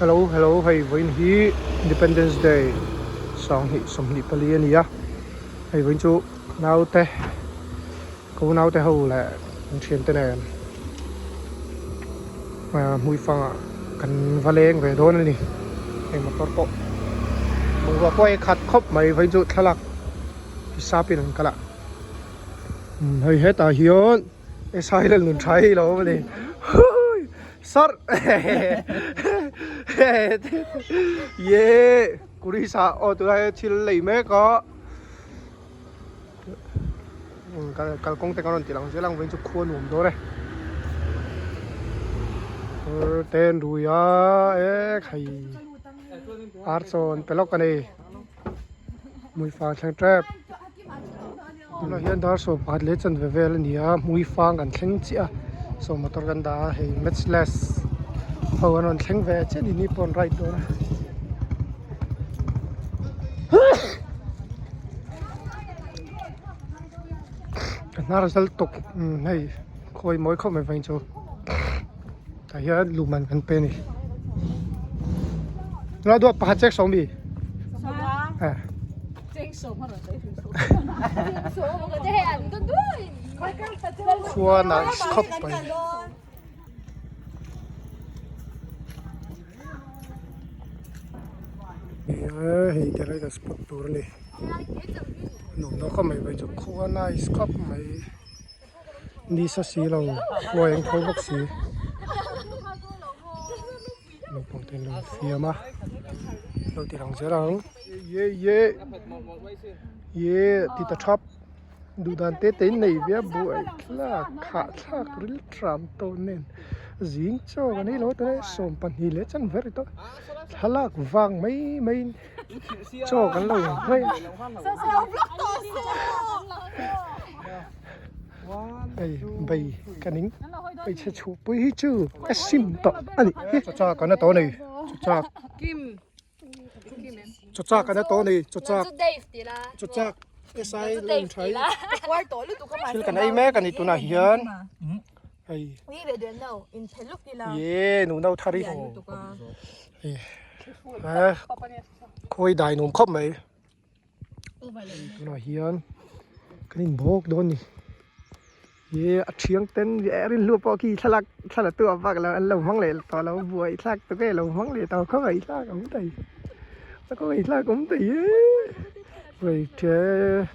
hello hay với hi Independence Day song hi pali ani ya hay với chú nào te câu nào te hầu là chuyện thế này mà mùi phăng cần valen về đó này hay mà có bộ mùi vào quay khát khóc mày với chú thà lạc sao pin cả lạ hay hết à hiền cái sai là luôn trái đâu mà đi sót yeah curi sa ô tụi hay chỉ lấy mấy có cái công ty con chỉ làm sẽ làm với chút khuôn ủng đó đây tên rồi á cái Arson pelok cái này mùi phang sang trap nó hiện đó số phát lệ chân về về là nia mùi phang gần theng chia số motor gần đó hay matchless hầu nó theng về chứ đi Nippon right đóน่าจะตกให้คอยมอยเข้ามาฟังโจแต่ยังลูมันกันเป็นนี่เราดูปะเจ็กสองบีเจ็กสองมาหรอเจ็กสองมันก็จะให้อันต้นด้วยครัวน่ะเข้าไปเฮ้ยจะได้แต่สปอตตัวเลยหนุ่มเราก็ไม่ไปจุดครัวน่าสกับไม่ดีสักสีเราครัวยังเขาบอกสีเราปองเต็นเราเฟียมาเราตีหลังเสียหลังเย่ตีตะชับดูดันเต้นในเวียบวยคลากขาคลากริลทรัมโตเน้นจิงโจ้กันนี่เราตัวนี้สมปันหิเลจันเวริโตทลากวางไม่โจ้กันเราไม่ไปกันนิ้งไปเชื่อไปชื่อไอซิมต่ออันนี้จ้ากันนะตัวนี้จ้าจ้ากันนะตัวนี้จ้าไอ้ไซเล่นใช้ชื่อกันไอ้แม่กันนี่ตัวน่ะเฮียนไอ้เย่หนูเน่าทาริโอคอยได้หนุ่มครบไหมตัวน่ะเฮียนกันนี่โบกโดนนี่เย่เชียงเต้นแย่รินลูกปอกี้สลักตัวฟักแล้วเราห้องเลยตอนเราบวยสลักตัวแกเราห้องเลยตอนเขาไอ้สลักผมตีแล้วก็ไอ้สลักผมตีvậy thế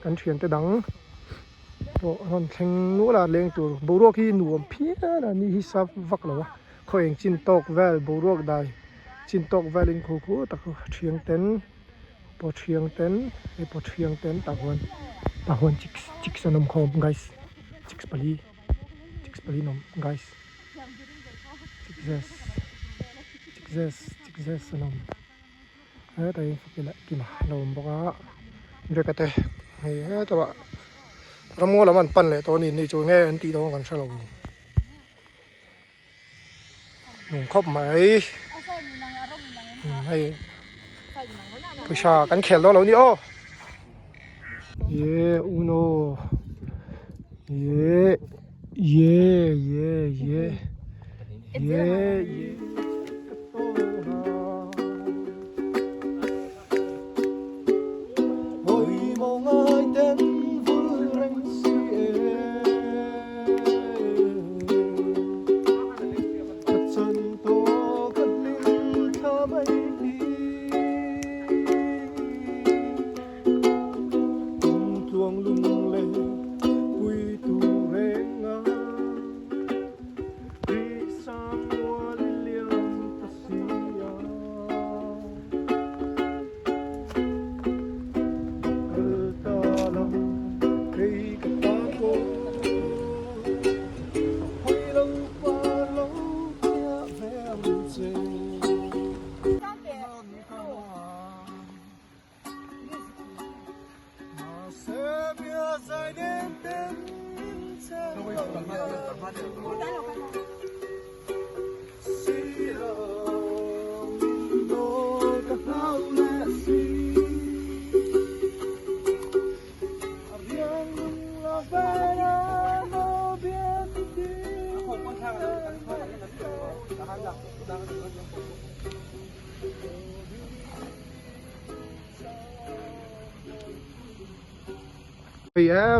กันเชียงแต่ดังโอ้ตอนแข่งนู้นละเลี้ยงตัวบูรอกที่หนุ่มพี่นะนี่ฮิซับวักแล้ววะเขาเองจินตกแวลบูรอกได้จินตกแวลอินคูแต่เขาเชียงเต้นพอเชียงเต้นพอเชียงเต้นตาหวนจิกสนมคอม guys จิกสปารีนม guys จิกเซสสนมแต่ยังฝึกละกี่มาเราบอกว่าเด็กแต่เฮ้ยแต่ว่าเราโม่แล้วมันปั่นเลยตัวนี้ในจูแง่อันตีตัวกันใช่หรอหนุ่มครบไหมให้ผู้ชายกันแข่งแล้วเรานี่โอ้เย่อุโนเย่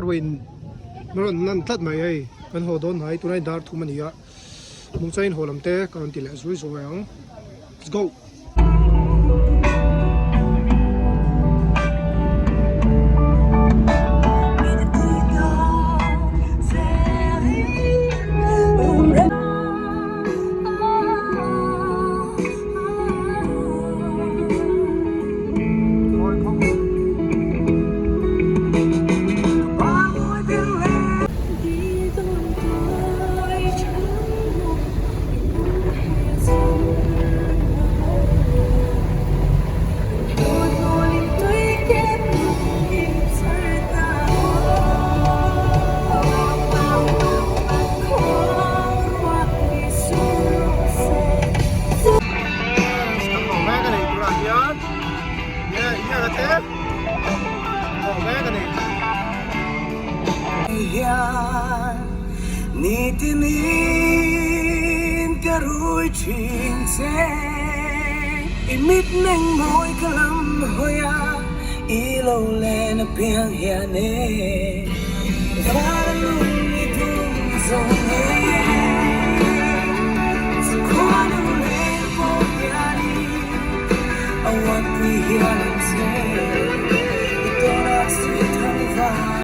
ruin maron nan tlat mai ai kan ho don hai tunai dar thu mania mung chain holamte kan ti le zui zoang let's go Nitinin karuy ching se imit neng moy kalam hoya ilaw len piang hiane varalung itung zong